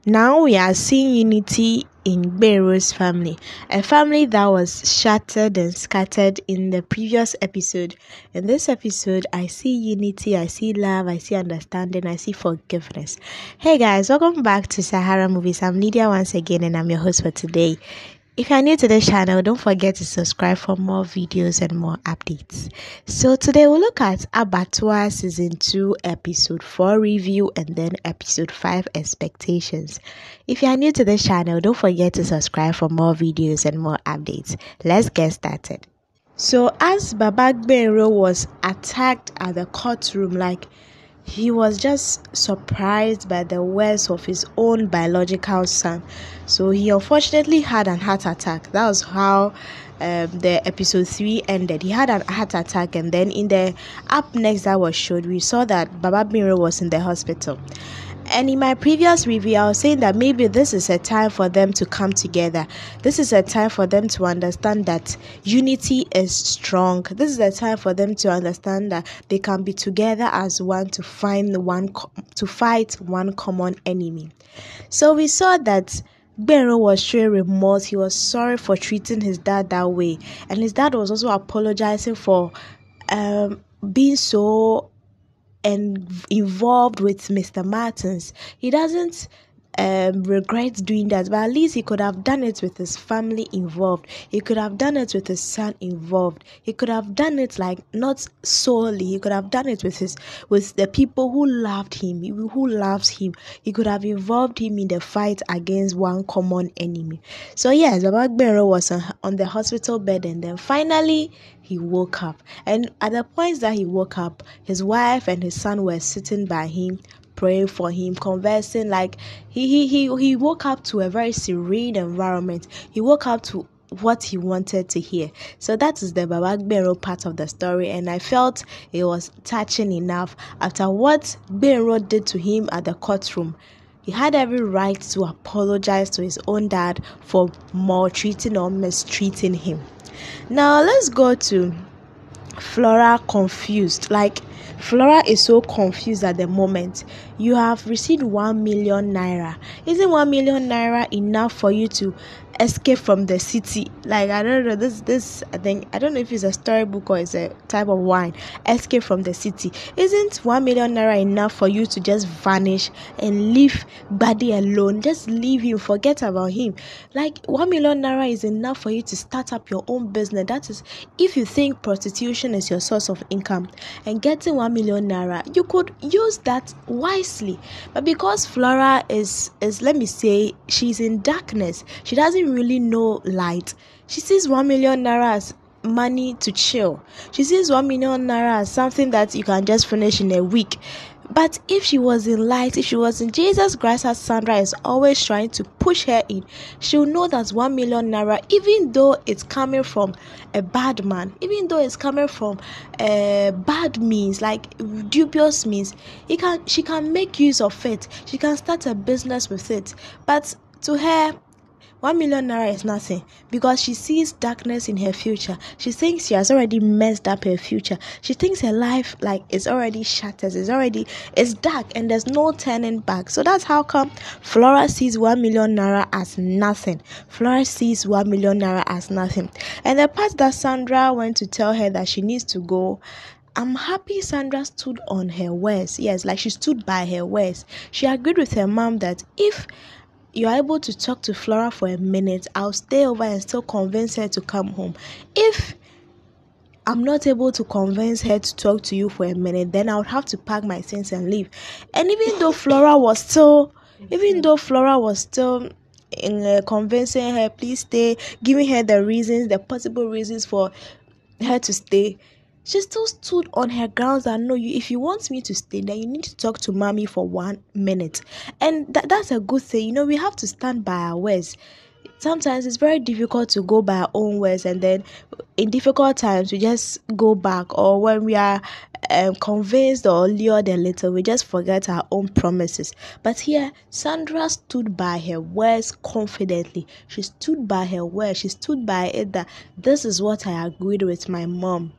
Now we are seeing unity in Bero's family, a family that was shattered and scattered in the previous episode. In this episode, I see unity, I see love, I see understanding, I see forgiveness. Hey guys, welcome back to Sahara Movies. I'm Lydia once again and I'm your host for today. If you are new to this channel, don't forget to subscribe for more videos and more updates. So today we'll look at Abattoir Season 2 Episode 4 review and then Episode 5 expectations. If you are new to this channel, don't forget to subscribe for more videos and more updates. Let's get started. So as Mike-Bamiloye was attacked at the courtroom, he was just surprised by the words of his own biological son. So he unfortunately had an heart attack. That was how the episode 3 ended. He had an heart attack, and then in the up next that was showed, we saw that Mike-Bamiloye was in the hospital. And in my previous review, I was saying that maybe this is a time for them to come together. This is a time for them to understand that unity is strong. This is a time for them to understand that they can be together as one to fight one common enemy. So we saw that Bero was showing remorse. He was sorry for treating his dad that way, and his dad was also apologizing for being so involved with Mr. Martins. He doesn't regret doing that, but at least he could have done it with his family involved. He could have done it with his son involved. He could have done it not solely. He could have done it with the people who loved him, who loves him. He could have involved him in the fight against one common enemy. So yes, Mike-Bamiloye was on the hospital bed, and then finally he woke up. And at the point that he woke up, his wife and his son were sitting by him, praying for him, conversing. He woke up to a very serene environment. He woke up to what he wanted to hear. So that is the Mike-Bamiloye part of the story, and I felt it was touching enough after what Bamiloye did to him at the courtroom. He had every right to apologize to his own dad for maltreating or mistreating him. Now let's go to Flora confused. Flora is so confused at the moment. You have received 1 million naira. Isn't 1 million naira enough for you to escape from the city? I don't know, I don't know if it's a storybook or it's a type of wine. Escape from the city. Isn't 1 million naira enough for you to just vanish and leave Buddy alone? Just leave him, forget about him. 1 million naira is enough for you to start up your own business. That is, if you think prostitution is your source of income, and getting 1 million naira, you could use that wisely. But because Flora is let me say, she's in darkness, she doesn't really know light. She sees 1 million naira as money to chill. She sees 1 million naira as something that you can just finish in a week. But if she was in light, if she was in Jesus Christ, as Sandra is always trying to push her in, she'll know that 1 million naira, even though it's coming from a bad man, even though it's coming from bad means, dubious means, she can make use of it. She can start a business with it. But to her, 1 million naira is nothing, because she sees darkness in her future. She thinks she has already messed up her future. She thinks her life is already shattered. It's dark and there's no turning back. So that's how come Flora sees 1 million naira as nothing. Flora sees 1 million naira as nothing. And the part that Sandra went to tell her that she needs to go, I'm happy Sandra stood on her words. Yes, she stood by her words. She agreed with her mom that if you're able to talk to Flora for a minute, I'll stay over and still convince her to come home. If I'm not able to convince her to talk to you for a minute, then I would have to pack my things and leave. And even though Flora was still convincing her, please stay, giving her the possible reasons for her to stay, she still stood on her grounds that no, if you want me to stay, then you need to talk to mommy for 1 minute. And that's a good thing. We have to stand by our words. Sometimes it's very difficult to go by our own words, and then in difficult times we just go back, or when we are convinced or lured a little, we just forget our own promises. But here, Sandra stood by her words confidently. She stood by her words. She stood by it that this is what I agreed with my mom.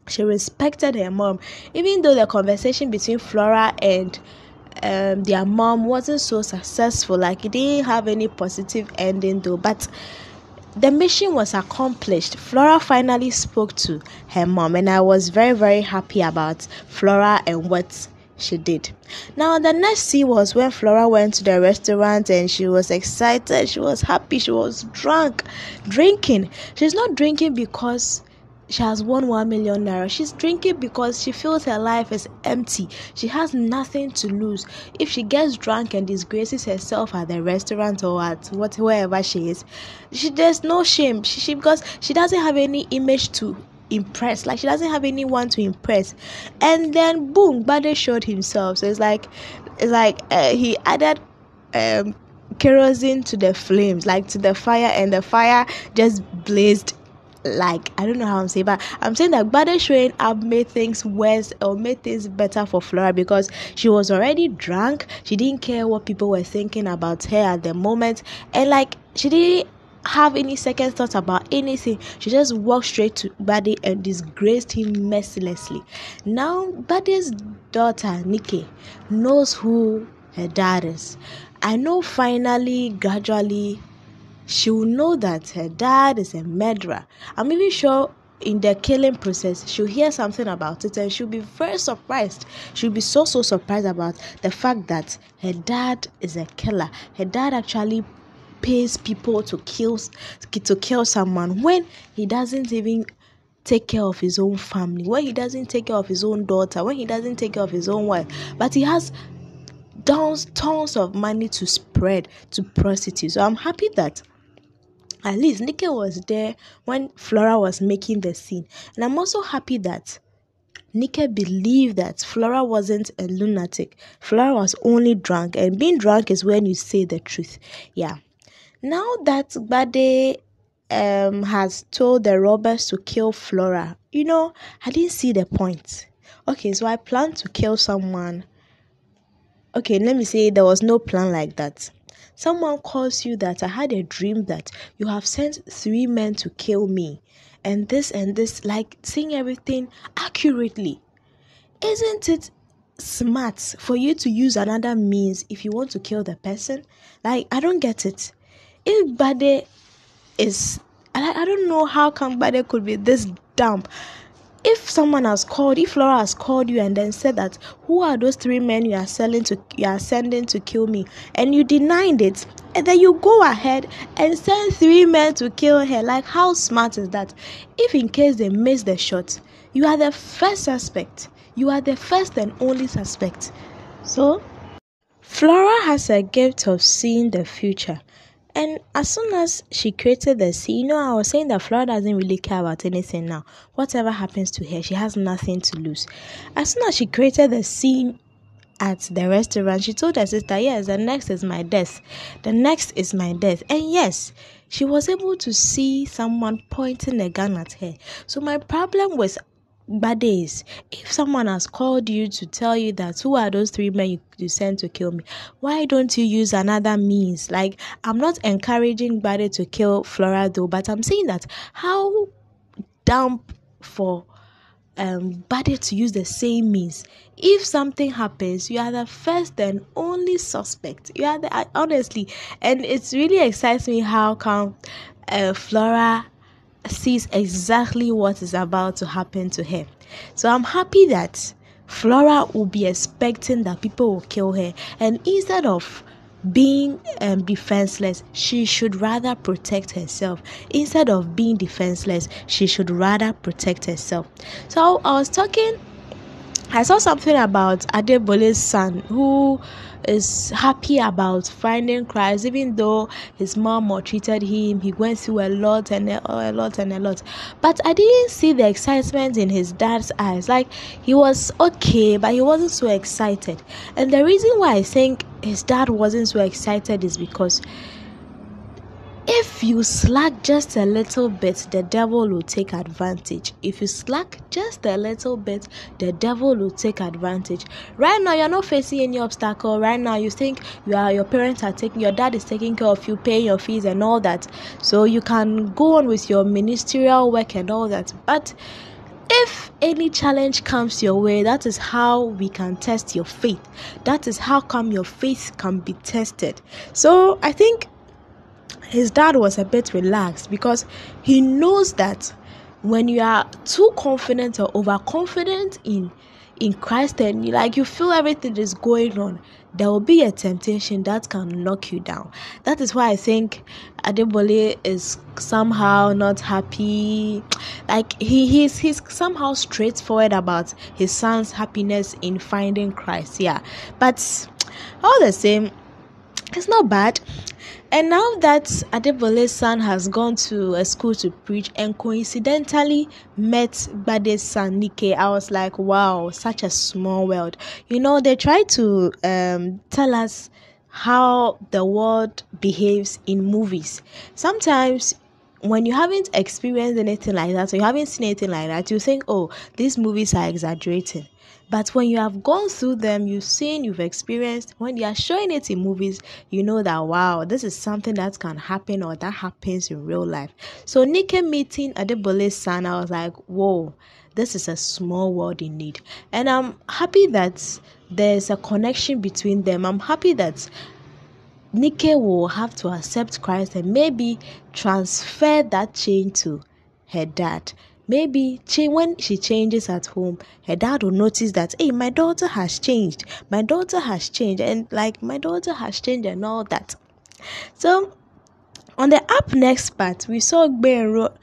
She respected her mom, even though the conversation between Flora and their mom wasn't so successful. Like, it didn't have any positive ending though, but the mission was accomplished. Flora finally spoke to her mom, and I was very, very happy about Flora and what she did. Now, the next scene was when Flora went to the restaurant and she was excited, she was happy, she was drinking. She's not drinking because she has won 1 million naira. She's drinking because she feels her life is empty. She has nothing to lose. If she gets drunk and disgraces herself at the restaurant or at wherever she is, there's no shame. Because she doesn't have any image to impress. Like, she doesn't have anyone to impress. And then boom, Bade showed himself. So it's like he added kerosene to the flames, like to the fire, and the fire just blazed. Like, I don't know how I'm saying, but I'm saying that Bade showing up made things worse or made things better for Flora, because she was already drunk. She didn't care what people were thinking about her at the moment, and like, she didn't have any second thoughts about anything. She just walked straight to Bade and disgraced him mercilessly. Now Bade's daughter Nike knows who her dad is. I know finally, gradually, she will know that her dad is a murderer. I'm even sure in the killing process, she'll hear something about it and she'll be very surprised. She'll be so surprised about the fact that her dad is a killer. Her dad actually pays people to kill someone when he doesn't even take care of his own family, when he doesn't take care of his own daughter, when he doesn't take care of his own wife, but he has tons of money to spread to prostitutes. So I'm happy that at least Nike was there when Flora was making the scene. And I'm also happy that Nike believed that Flora wasn't a lunatic. Flora was only drunk. And being drunk is when you say the truth. Yeah. Now that Bade has told the robbers to kill Flora, I didn't see the point. Okay, so I planned to kill someone. Okay, let me say there was no plan like that. Someone calls you that I had a dream that you have sent 3 men to kill me, and this, like saying everything accurately. Isn't it smart for you to use another means if you want to kill the person? Like, I don't get it. If Bade is, I don't know how come Bade could be this dumb. If Flora has called you and then said that, who are those 3 men you are sending to kill me, and you denied it, and then you go ahead and send 3 men to kill her, like, how smart is that? If in case they miss the shot, you are the first suspect. You are the first and only suspect. So Flora has a gift of seeing the future. And as soon as she created the scene, I was saying that Flora doesn't really care about anything now. Whatever happens to her, she has nothing to lose. As soon as she created the scene at the restaurant, she told her sister, yes, the next is my death. The next is my death. And yes, she was able to see someone pointing a gun at her. So my problem with Bade is, if someone has called you to tell you that, who are those 3 men you sent to kill me, why don't you use another means? Like, I'm not encouraging Bade to kill Flora though, but I'm saying that how dumb for Bade to use the same means. If something happens, you are the first and only suspect. You are honestly, and it really excites me how come Flora sees exactly what is about to happen to her. So I'm happy that Flora will be expecting that people will kill her, and instead of being defenseless, she should rather protect herself. Instead of being defenseless, she should rather protect herself. So I saw something about Adebole's son, who is happy about finding Christ, even though his mom maltreated him. He went through a lot. But I didn't see the excitement in his dad's eyes. Like, he was okay, but he wasn't so excited. And the reason why I think his dad wasn't so excited is because if you slack just a little bit, the devil will take advantage. If you slack just a little bit, the devil will take advantage. Right now, you're not facing any obstacle. Right now, you think your parents are your dad is taking care of you, paying your fees and all that. So you can go on with your ministerial work and all that. But if any challenge comes your way, that is how we can test your faith. That is how come your faith can be tested. So I think his dad was a bit relaxed because he knows that when you are too confident or overconfident in Christ, and you feel everything is going on, there will be a temptation that can knock you down. That is why I think Adebole is somehow not happy. Like he's somehow straightforward about his son's happiness in finding Christ. Yeah, but all the same, it's not bad. And now that Adebole's son has gone to a school to preach and coincidentally met Bade's son Nike, I was like, wow, such a small world. They try to tell us how the world behaves in movies. Sometimes when you haven't experienced anything like that, or you haven't seen anything like that, you think, oh, these movies are exaggerating. But when you have gone through them, you've seen, you've experienced, when they are showing it in movies, you know that, wow, this is something that can happen or that happens in real life. So Nike meeting Adebole's son, I was like, whoa, this is a small world in need. And I'm happy that there's a connection between them. I'm happy that Nike will have to accept Christ and maybe transfer that chain to her dad. Maybe when she changes at home, her dad will notice that, hey, my daughter has changed. My daughter has changed. And my daughter has changed and all that. So, on the up next part, we saw Benro.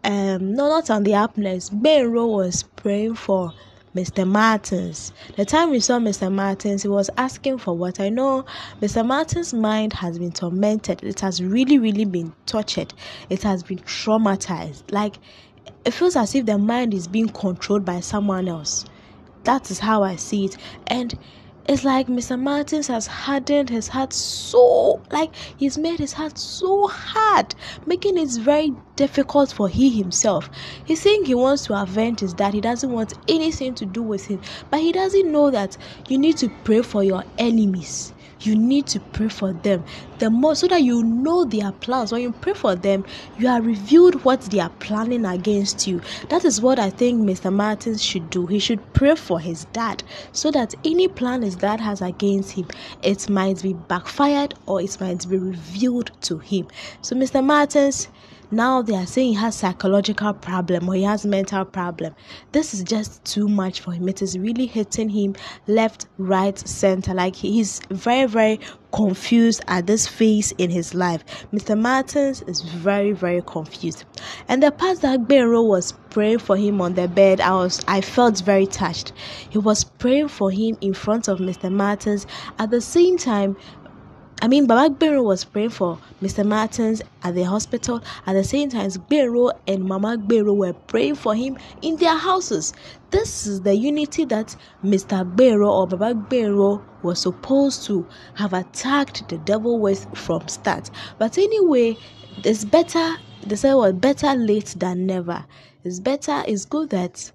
No, not on the up next. Benro was praying for Mr. Martins. The time we saw Mr. Martins, he was asking for what. I know Mr. Martins' mind has been tormented. It has really, really been tortured. It has been traumatized. It feels as if the mind is being controlled by someone else. That is how I see it. And it's like Mr. Martins has hardened his heart he's made his heart so hard, making it very difficult for he himself. He's saying he wants to avenge his dad. He doesn't want anything to do with him. But he doesn't know that you need to pray for your enemies. You need to pray for them the more, so that you know their plans. When you pray for them, you are revealed what they are planning against you. That is what I think Mr. Martins should do. He should pray for his dad, so that any plan his dad has against him, it might be backfired or it might be revealed to him. So Mr. Martins, now they are saying he has psychological problem or he has mental problem. This is just too much for him. It is really hitting him left, right, center. He's very, very confused at this phase in his life. Mr. Martins is very, very confused. And the part that Benro was praying for him on the bed, I felt very touched. He was praying for him in front of Mr. Martins. At the same time, Baba Benro was praying for Mr. Martins at the hospital. At the same time, Benro and Mama Benro were praying for him in their houses. This is the unity that Mr. Benro or Baba Benro was supposed to have attacked the devil with from start. But anyway, it's better. They say, well, better late than never. It's good that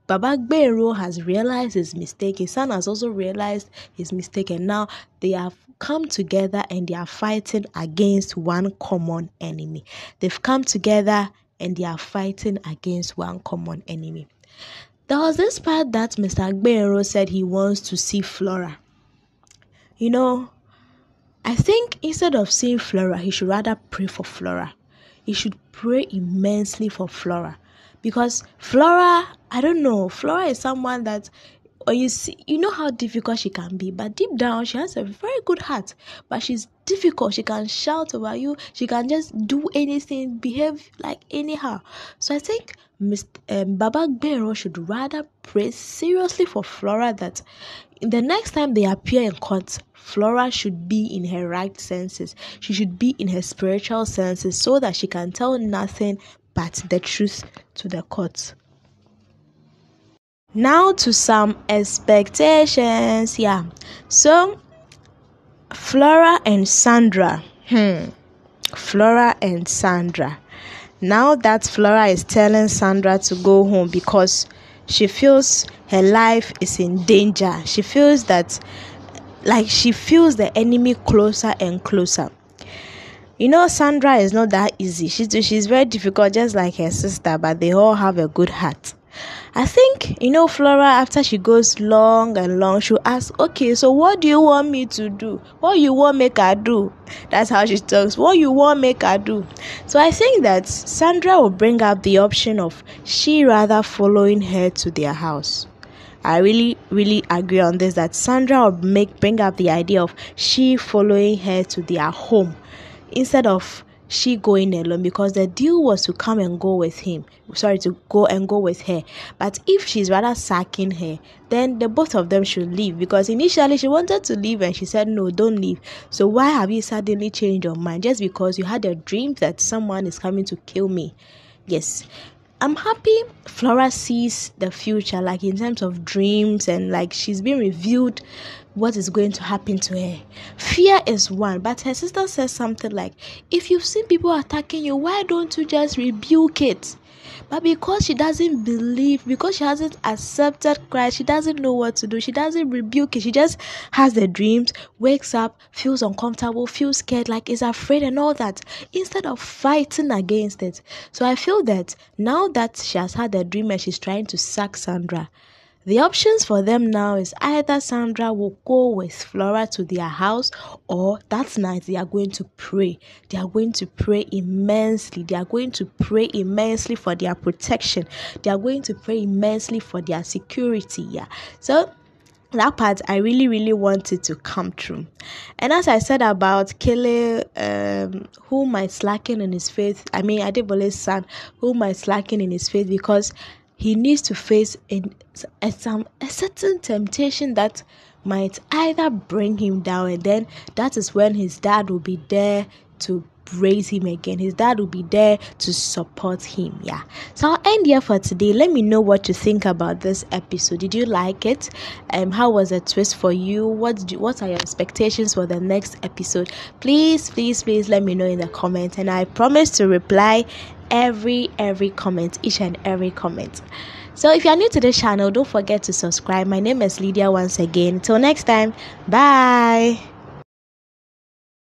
Baba Benro has realized his mistake. His son has also realized his mistake, and now they have come together and they are fighting against one common enemy. They've come together and they are fighting against one common enemy. There was this part that Mr. Benro said he wants to see Flora. I think instead of seeing Flora, he should rather pray for Flora. He should pray immensely for Flora. Because Flora, I don't know, Flora is someone that, or you know how difficult she can be, but deep down she has a very good heart. But she's difficult. She can shout over you. She can just do anything, behave like anyhow. So I think Baba Benro should rather pray seriously for Flora, that the next time they appear in court, Flora should be in her right senses. She should be in her spiritual senses, so that she can tell nothing but the truth to the court. Now to some expectations. So Flora and Sandra. Flora and Sandra. Now that Flora is telling Sandra to go home because she feels her life is in danger. She feels that she feels the enemy closer and closer. Sandra is not that easy. She's very difficult, just like her sister, but they all have a good heart. I think, Flora, after she goes long and long, she'll ask, okay, so what do you want me to do? What you want make her do? That's how she talks. What you want make her do? So I think that Sandra will bring up the option of she rather following her to their house. I really, really agree on this, that Sandra will bring up the idea of she following her to their home instead of she going alone, because the deal was to come and go with to go and go with her. But if she's rather sacking her, then the both of them should leave, because initially she wanted to leave and she said no, don't leave. So why have you suddenly changed your mind just because you had a dream that someone is coming to kill me? Yes, I'm happy Flora sees the future, like in terms of dreams, and like she's been revealed what is going to happen to her. Fear is one, but her sister says something like, if you've seen people attacking you, why don't you just rebuke it? But because she doesn't believe, because she hasn't accepted Christ, she doesn't know what to do. She doesn't rebuke it. She just has the dreams, wakes up, feels uncomfortable, feels scared, like is afraid and all that, instead of fighting against it. So I feel that now that she has had the dream and she's trying to sack Sandra, the options for them now is either Sandra will go with Flora to their house, or that night they are going to pray. They are going to pray immensely. They are going to pray immensely for their protection. They are going to pray immensely for their security. Yeah. So that part I really, really wanted to come true. And as I said about Kele, who might slacken in his faith, Adebole's son, who might slacken in his faith because he needs to face a certain temptation that might either bring him down, and then that is when his dad will be there to raise him again. His dad will be there to support him. Yeah. So I'll end here for today. Let me know what you think about this episode. Did you like it? How was the twist for you? What are your expectations for the next episode? Please let me know in the comments, and I promise to reply every comment, each and every comment. So if you are new to this channel, don't forget to subscribe. My name is Lydia once again. Till next time, bye.